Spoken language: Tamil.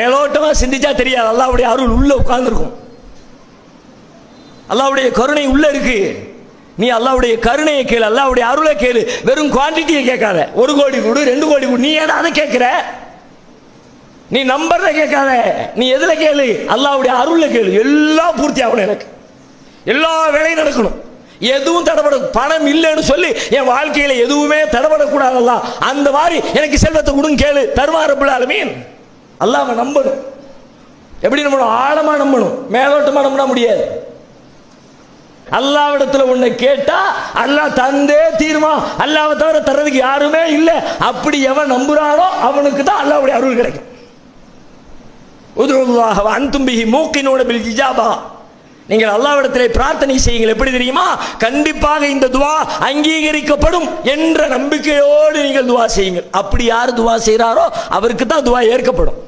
மேலோட்டமா சிந்திச்சா தெரியாது. அல்லாஹ்வுடைய அருள் உள்ள உட்கார்ந்துருக்கும். அல்லாஹ்வுடைய கருணை உள்ள இருக்கு. நீ அல்லாஹ்வுடைய கருணையை கேளு, அல்லாஹ்வுடைய அருளை கேளு. வெறும் குவான்டிட்டியை கேட்காத. 1 கோடி கொடு, 2 கோடி கொடு. நீ ஏன் அதை கேட்கிற? நீ நம்பர்ல கேட்காத. நீ எதுல கேளு? அல்லாஹ்வுடைய அருள்ல கேளு. எல்லாம் பூர்த்தி ஆகணும். எனக்கு எல்லா வேலையும் நடக்கணும். எதுவும் தடபட பணம் இல்லைன்னு சொல்லி என் வாழ்க்கையில எதுவுமே தடபடக்கூடாது. அல்லாஹ் அந்த மாதிரி எனக்கு செல்வத்தை கொடுங்க கேளு. தருவார் ரப்பல் ஆலமீன். அல்லாஹ்வை நம்பணும். எப்படி நம்பணும்? ஆழமா நம்பணும். மேலோட்டமா நம்ப முடியாது. அல்லாஹ்விடத்துல உன்னை கேட்டா அல்லாஹ் தந்தே தீர்மா. அல்லாஹ்வை தவிர தர்றதுக்கு யாருமே இல்லை. அப்படி எவன் நம்புறானோ அவனுக்கு தான் அல்லாஹ்வுடைய அருள் கிடைக்கும். உதுல்லாஹ் வ அன்தும் பிஹி மூகினூன பில் இஜாபா. நீங்கள் அல்லாஹ்விடத்திலே பிரார்த்தனை செய்யுங்கள். எப்படி தெரியுமா? கண்டிப்பாக இந்த துஆ அங்கீகரிக்கப்படும் என்ற நம்பிக்கையோடு நீங்கள் துஆ செய்யுங்கள். அப்படி யார் துஆ செய்றாரோ அவருக்கு தான் துஆ ஏற்கப்படும்.